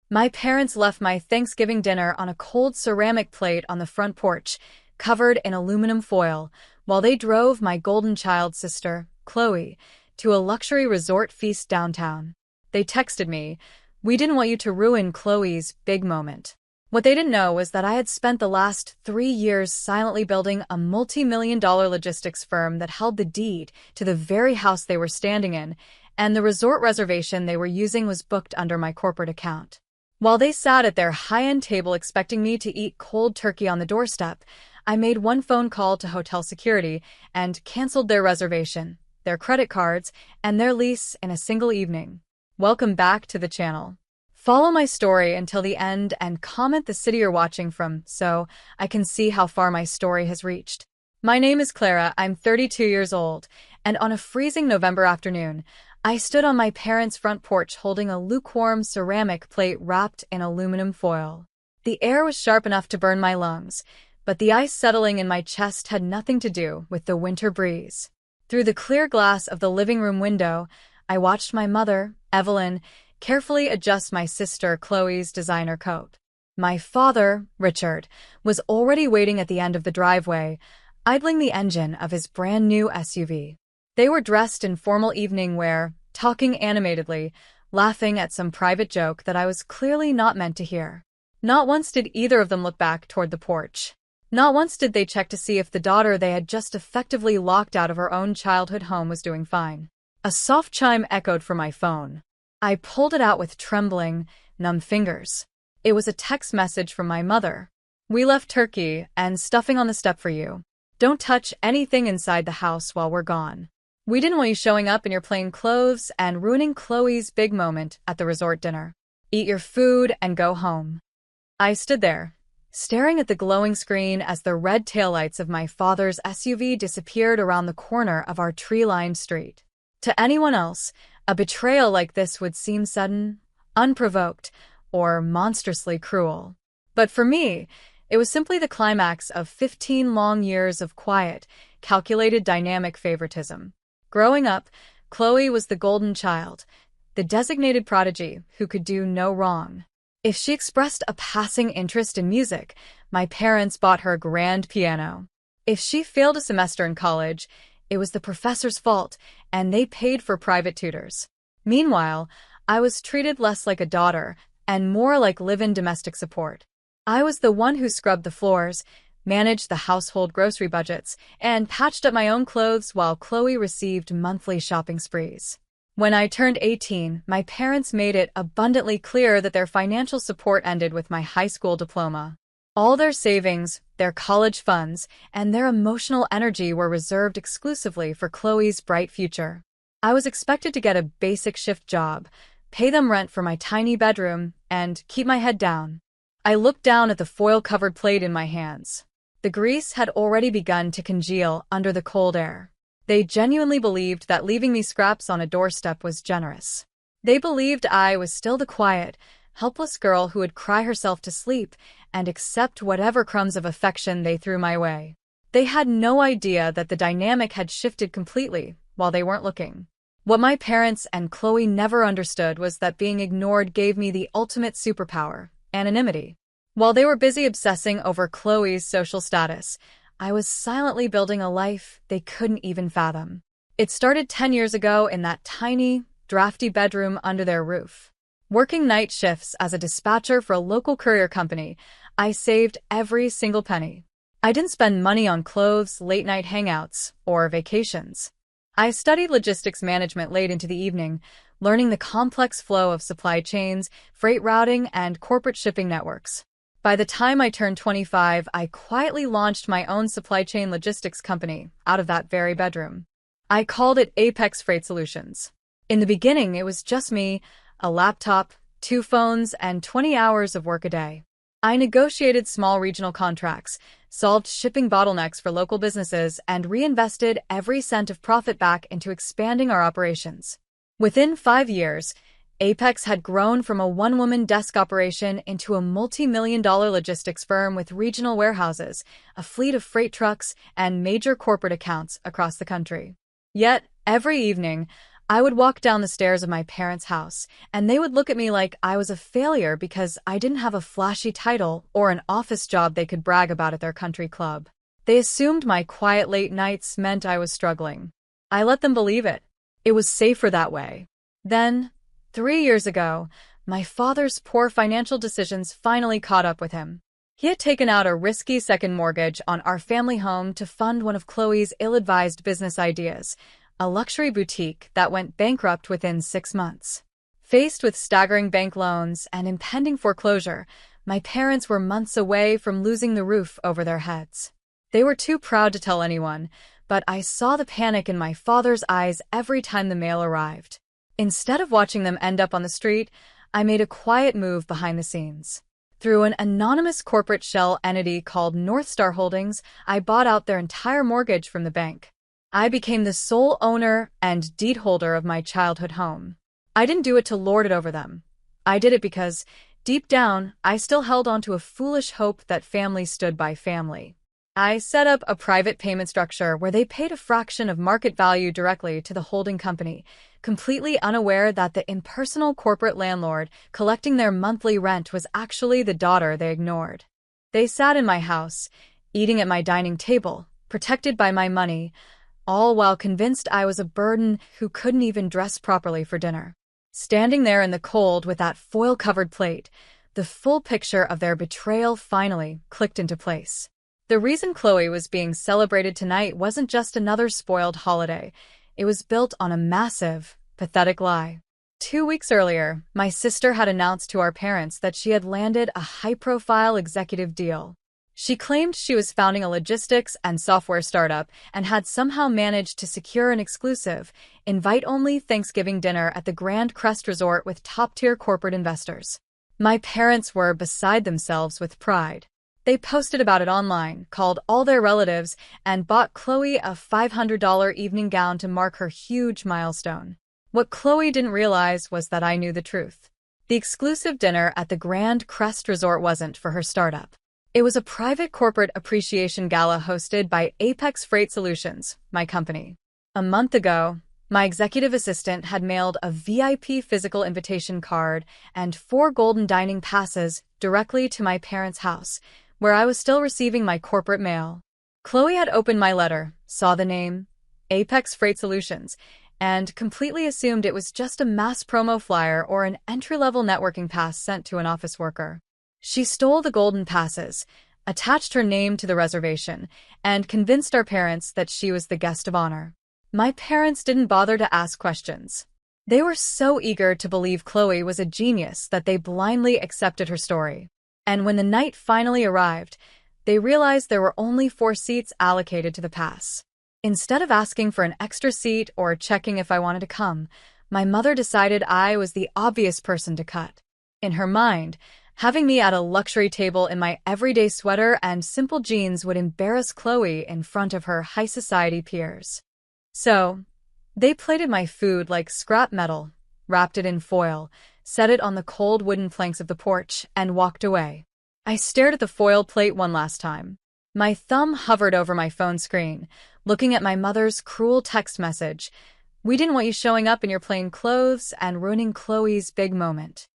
My parents left my Thanksgiving dinner on a cold ceramic plate on the front porch, covered in aluminum foil, while they drove my golden child sister, Chloe, to a luxury resort feast downtown. They texted me, "We didn't want you to ruin Chloe's big moment." What they didn't know was that I had spent the last 3 years silently building a multi-million-dollar logistics firm that held the deed to the very house they were standing in, and the resort reservation they were using was booked under my corporate account. While they sat at their high-end table expecting me to eat cold turkey on the doorstep, I made one phone call to hotel security and canceled their reservation, their credit cards, and their lease in a single evening. Welcome back to the channel. Follow my story until the end and comment the city you're watching from so I can see how far my story has reached. My name is Clara, I'm 32 years old, and on a freezing November afternoon, I stood on my parents' front porch holding a lukewarm ceramic plate wrapped in aluminum foil. The air was sharp enough to burn my lungs, but the ice settling in my chest had nothing to do with the winter breeze. Through the clear glass of the living room window, I watched my mother, Evelyn, carefully adjust my sister Chloe's designer coat. My father, Richard, was already waiting at the end of the driveway, idling the engine of his brand-new SUV. They were dressed in formal evening wear, talking animatedly, laughing at some private joke that I was clearly not meant to hear. Not once did either of them look back toward the porch. Not once did they check to see if the daughter they had just effectively locked out of her own childhood home was doing fine. A soft chime echoed from my phone. I pulled it out with trembling, numb fingers. It was a text message from my mother. "We left turkey and stuffing on the step for you. Don't touch anything inside the house while we're gone. We didn't want you showing up in your plain clothes and ruining Chloe's big moment at the resort dinner. Eat your food and go home." I stood there, staring at the glowing screen as the red taillights of my father's SUV disappeared around the corner of our tree-lined street. To anyone else, a betrayal like this would seem sudden, unprovoked, or monstrously cruel. But for me, it was simply the climax of 15 long years of quiet, calculated dynamic favoritism. Growing up, Chloe was the golden child, the designated prodigy who could do no wrong. If she expressed a passing interest in music, my parents bought her a grand piano. If she failed a semester in college, it was the professor's fault, and they paid for private tutors. Meanwhile, I was treated less like a daughter and more like live-in domestic support. I was the one who scrubbed the floors, managed the household grocery budgets, and patched up my own clothes while Chloe received monthly shopping sprees. When I turned 18, my parents made it abundantly clear that their financial support ended with my high school diploma. All their savings, their college funds, and their emotional energy were reserved exclusively for Chloe's bright future. I was expected to get a basic shift job, pay them rent for my tiny bedroom, and keep my head down. I looked down at the foil-covered plate in my hands. The grease had already begun to congeal under the cold air. They genuinely believed that leaving these scraps on a doorstep was generous. They believed I was still the quiet, helpless girl who would cry herself to sleep and accept whatever crumbs of affection they threw my way. They had no idea that the dynamic had shifted completely while they weren't looking. What my parents and Chloe never understood was that being ignored gave me the ultimate superpower, anonymity. While they were busy obsessing over Chloe's social status, I was silently building a life they couldn't even fathom. It started 10 years ago in that tiny, drafty bedroom under their roof. Working night shifts as a dispatcher for a local courier company, I saved every single penny. I didn't spend money on clothes, late-night hangouts, or vacations. I studied logistics management late into the evening, learning the complex flow of supply chains, freight routing, and corporate shipping networks. By the time I turned 25, I quietly launched my own supply chain logistics company out of that very bedroom. I called it Apex Freight Solutions. In the beginning, it was just me, a laptop, 2 phones, and 20 hours of work a day. I negotiated small regional contracts, solved shipping bottlenecks for local businesses, and reinvested every cent of profit back into expanding our operations. Within 5 years, Apex had grown from a one-woman desk operation into a multi-million-dollar logistics firm with regional warehouses, a fleet of freight trucks, and major corporate accounts across the country. Yet, every evening, I would walk down the stairs of my parents' house, and they would look at me like I was a failure because I didn't have a flashy title or an office job they could brag about at their country club. They assumed my quiet late nights meant I was struggling. I let them believe it. It was safer that way. Then, 3 years ago, my father's poor financial decisions finally caught up with him. He had taken out a risky second mortgage on our family home to fund one of Chloe's ill-advised business ideas, a luxury boutique that went bankrupt within 6 months. Faced with staggering bank loans and impending foreclosure, my parents were months away from losing the roof over their heads. They were too proud to tell anyone, but I saw the panic in my father's eyes every time the mail arrived. Instead of watching them end up on the street, I made a quiet move behind the scenes. Through an anonymous corporate shell entity called North Star Holdings, I bought out their entire mortgage from the bank. I became the sole owner and deed holder of my childhood home. I didn't do it to lord it over them. I did it because, deep down, I still held on to a foolish hope that family stood by family. I set up a private payment structure where they paid a fraction of market value directly to the holding company, completely unaware that the impersonal corporate landlord collecting their monthly rent was actually the daughter they ignored. They sat in my house, eating at my dining table, protected by my money, all while convinced I was a burden who couldn't even dress properly for dinner. Standing there in the cold with that foil-covered plate, the full picture of their betrayal finally clicked into place. The reason Chloe was being celebrated tonight wasn't just another spoiled holiday. It was built on a massive, pathetic lie. 2 weeks earlier, my sister had announced to our parents that she had landed a high-profile executive deal. She claimed she was founding a logistics and software startup and had somehow managed to secure an exclusive, invite-only Thanksgiving dinner at the Grand Crest Resort with top-tier corporate investors. My parents were beside themselves with pride. They posted about it online, called all their relatives, and bought Chloe a $500 evening gown to mark her huge milestone. What Chloe didn't realize was that I knew the truth. The exclusive dinner at the Grand Crest Resort wasn't for her startup. It was a private corporate appreciation gala hosted by Apex Freight Solutions, my company. A month ago, my executive assistant had mailed a VIP physical invitation card and 4 golden dining passes directly to my parents' house, where I was still receiving my corporate mail. Chloe had opened my letter, saw the name, Apex Freight Solutions, and completely assumed it was just a mass promo flyer or an entry-level networking pass sent to an office worker. She stole the golden passes, attached her name to the reservation, and convinced our parents that she was the guest of honor. My parents didn't bother to ask questions. They were so eager to believe Chloe was a genius that they blindly accepted her story. And when the night finally arrived, they realized there were only 4 seats allocated to the pass. Instead of asking for an extra seat or checking if I wanted to come, my mother decided I was the obvious person to cut. In her mind, having me at a luxury table in my everyday sweater and simple jeans would embarrass Chloe in front of her high society peers. So, they plated my food like scrap metal, wrapped it in foil, set it on the cold wooden planks of the porch, and walked away. I stared at the foil plate one last time. My thumb hovered over my phone screen, looking at my mother's cruel text message. "We didn't want you showing up in your plain clothes and ruining Chloe's big moment."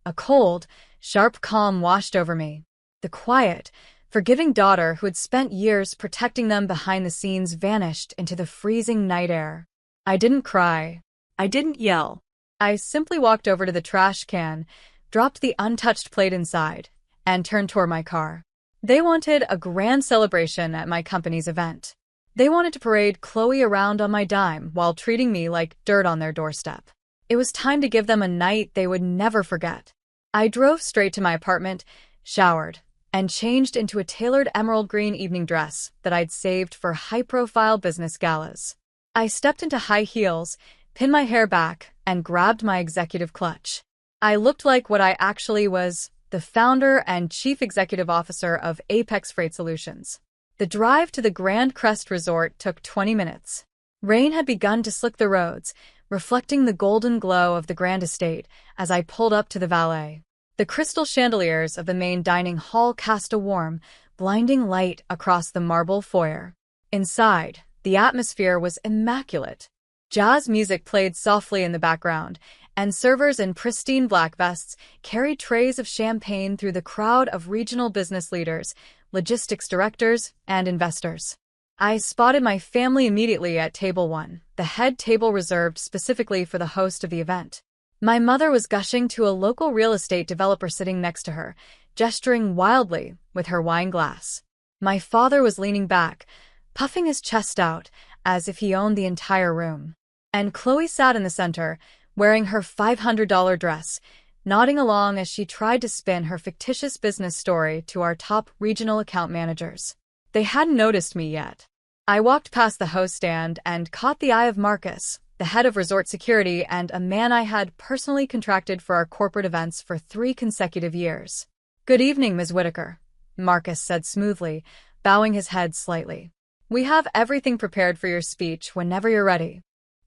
A cold, sharp calm washed over me. The quiet, forgiving daughter who had spent years protecting them behind the scenes vanished into the freezing night air. I didn't cry. I didn't yell. I simply walked over to the trash can, dropped the untouched plate inside, and turned toward my car. They wanted a grand celebration at my company's event. They wanted to parade Chloe around on my dime while treating me like dirt on their doorstep. It was time to give them a night they would never forget. I drove straight to my apartment, showered, and changed into a tailored emerald green evening dress that I'd saved for high-profile business galas. I stepped into high heels, pinned my hair back, and grabbed my executive clutch. I looked like what I actually was, the founder and chief executive officer of Apex Freight Solutions. The drive to the Grand Crest Resort took 20 minutes. Rain had begun to slick the roads, reflecting the golden glow of the grand estate as I pulled up to the valet. The crystal chandeliers of the main dining hall cast a warm, blinding light across the marble foyer. Inside, the atmosphere was immaculate. Jazz music played softly in the background, and servers in pristine black vests carried trays of champagne through the crowd of regional business leaders, logistics directors, and investors. I spotted my family immediately at Table 1, the head table reserved specifically for the host of the event. My mother was gushing to a local real estate developer sitting next to her, gesturing wildly with her wine glass. My father was leaning back, puffing his chest out, as if he owned the entire room. And Chloe sat in the center, wearing her $500 dress, nodding along as she tried to spin her fictitious business story to our top regional account managers. They hadn't noticed me yet. I walked past the host stand and caught the eye of Marcus, the head of resort security and a man I had personally contracted for our corporate events for 3 consecutive years. "Good evening, Ms. Whitaker," Marcus said smoothly, bowing his head slightly. "We have everything prepared for your speech whenever you're ready."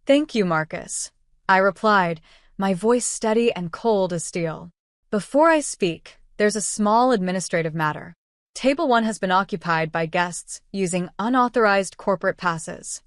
"Thank you, Marcus," I replied, my voice steady and cold as steel. "Before I speak, there's a small administrative matter. Table 1 has been occupied by guests using unauthorized corporate passes."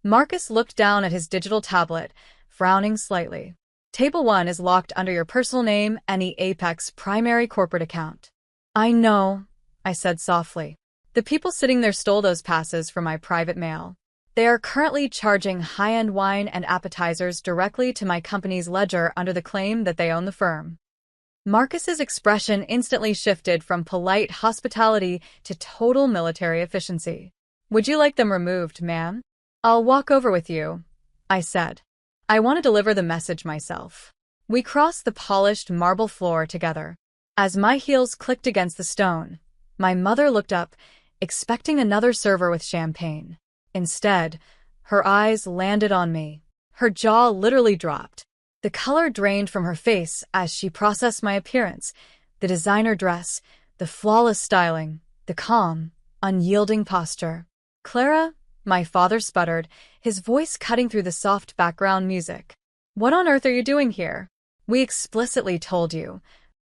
Marcus looked down at his digital tablet, frowning slightly. "Table 1 is locked under your personal name and the Apex primary corporate account." "I know," I said softly. "The people sitting there stole those passes from my private mail. They are currently charging high-end wine and appetizers directly to my company's ledger under the claim that they own the firm." Marcus's expression instantly shifted from polite hospitality to total military efficiency. "Would you like them removed, ma'am?" "I'll walk over with you," I said. "I want to deliver the message myself." We crossed the polished marble floor together. As my heels clicked against the stone, my mother looked up, expecting another server with champagne. Instead, her eyes landed on me. Her jaw literally dropped. The color drained from her face as she processed my appearance, the designer dress, the flawless styling, the calm, unyielding posture. "Clara," my father sputtered, his voice cutting through the soft background music. "What on earth are you doing here? We explicitly told you."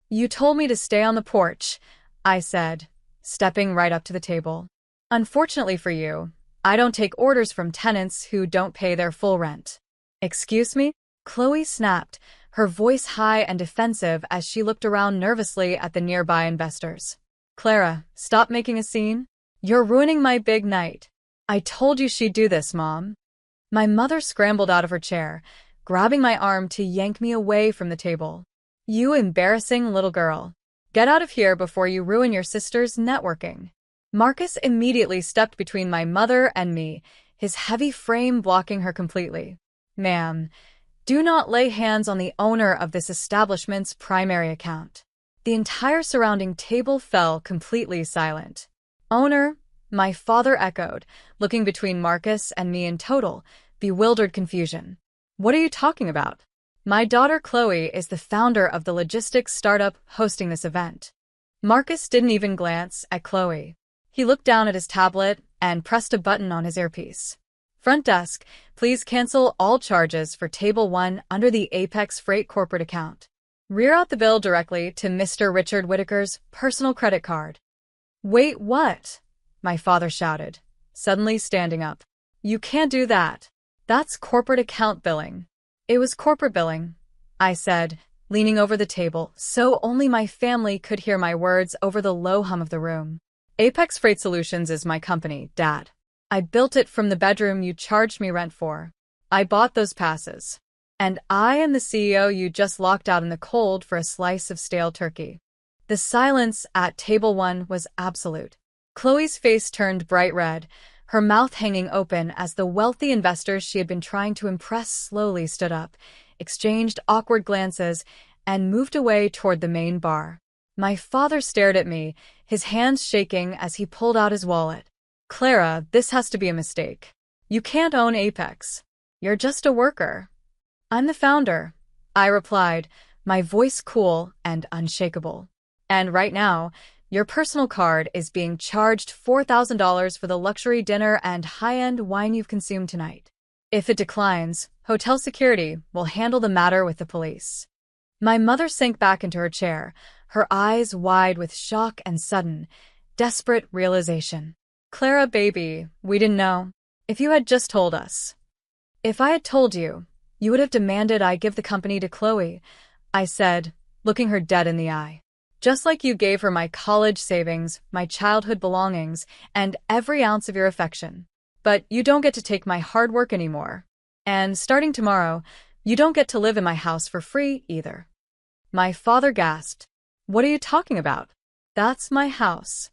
"You told me to stay on the porch," I said, stepping right up to the table. "Unfortunately for you, I don't take orders from tenants who don't pay their full rent." "Excuse me?" Chloe snapped, her voice high and defensive as she looked around nervously at the nearby investors. "Clara, stop making a scene. You're ruining my big night." "I told you she'd do this, Mom." My mother scrambled out of her chair, grabbing my arm to yank me away from the table. "You embarrassing little girl. Get out of here before you ruin your sister's networking." Marcus immediately stepped between my mother and me, his heavy frame blocking her completely. "Ma'am, do not lay hands on the owner of this establishment's primary account." The entire surrounding table fell completely silent. "Owner?" my father echoed, looking between Marcus and me in total, bewildered confusion. "What are you talking about?" "My daughter Chloe is the founder of the logistics startup hosting this event." Marcus didn't even glance at Chloe. He looked down at his tablet and pressed a button on his earpiece. "Front desk, please cancel all charges for Table 1 under the Apex Freight corporate account. Rear out the bill directly to Mr. Richard Whitaker's personal credit card." "Wait, what?" my father shouted, suddenly standing up. "You can't do that. That's corporate account billing." "It was corporate billing," I said, leaning over the table so only my family could hear my words over the low hum of the room. "Apex Freight Solutions is my company, Dad. I built it from the bedroom you charged me rent for. I bought those passes. And I am the CEO you just locked out in the cold for a slice of stale turkey." The silence at Table 1 was absolute. Chloe's face turned bright red, her mouth hanging open as the wealthy investors she had been trying to impress slowly stood up, exchanged awkward glances, and moved away toward the main bar. My father stared at me, his hands shaking as he pulled out his wallet. "Clara, this has to be a mistake. You can't own Apex. You're just a worker." "I'm the founder," I replied, my voice cool and unshakable. "And right now, your personal card is being charged $4,000 for the luxury dinner and high-end wine you've consumed tonight. If it declines, hotel security will handle the matter with the police." My mother sank back into her chair, her eyes wide with shock and sudden, desperate realization. "Clara, baby, we didn't know. If you had just told us." If I had told you, you would have demanded I give the company to Chloe, I said, looking her dead in the eye. Just like you gave her my college savings, my childhood belongings, and every ounce of your affection. But you don't get to take my hard work anymore. And starting tomorrow, you don't get to live in my house for free either. My father gasped. What are you talking about? That's my house.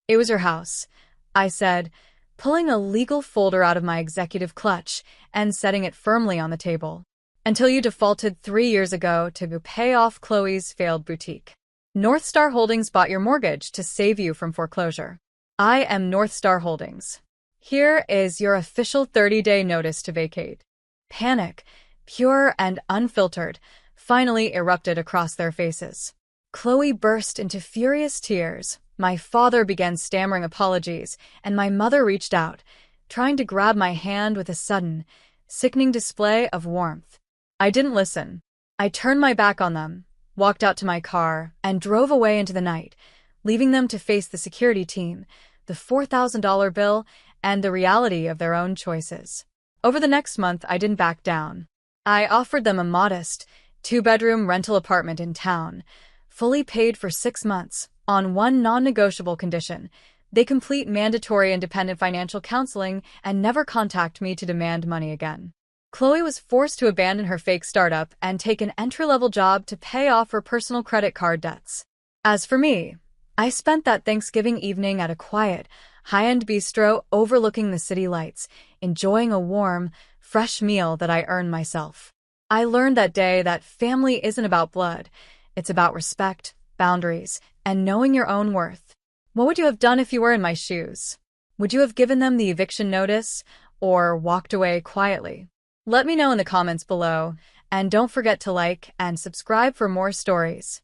It was your house, I said, pulling a legal folder out of my executive clutch and setting it firmly on the table. Until you defaulted 3 years ago to go pay off Chloe's failed boutique. North Star Holdings bought your mortgage to save you from foreclosure. I am North Star Holdings. Here is your official 30-day notice to vacate. Panic, pure and unfiltered, finally erupted across their faces. Chloe burst into furious tears. My father began stammering apologies, and my mother reached out, trying to grab my hand with a sudden, sickening display of warmth. I didn't listen. I turned my back on them, walked out to my car, and drove away into the night, leaving them to face the security team, the $4,000 bill, and the reality of their own choices. Over the next month, I didn't back down. I offered them a modest, 2-bedroom rental apartment in town, fully paid for 6 months, on one non-negotiable condition: they complete mandatory independent financial counseling and never contact me to demand money again. Chloe was forced to abandon her fake startup and take an entry-level job to pay off her personal credit card debts. As for me, I spent that Thanksgiving evening at a quiet, high-end bistro overlooking the city lights, enjoying a warm, fresh meal that I earned myself. I learned that day that family isn't about blood. It's about respect, boundaries, and knowing your own worth. What would you have done if you were in my shoes? Would you have given them the eviction notice or walked away quietly? Let me know in the comments below, and don't forget to like and subscribe for more stories.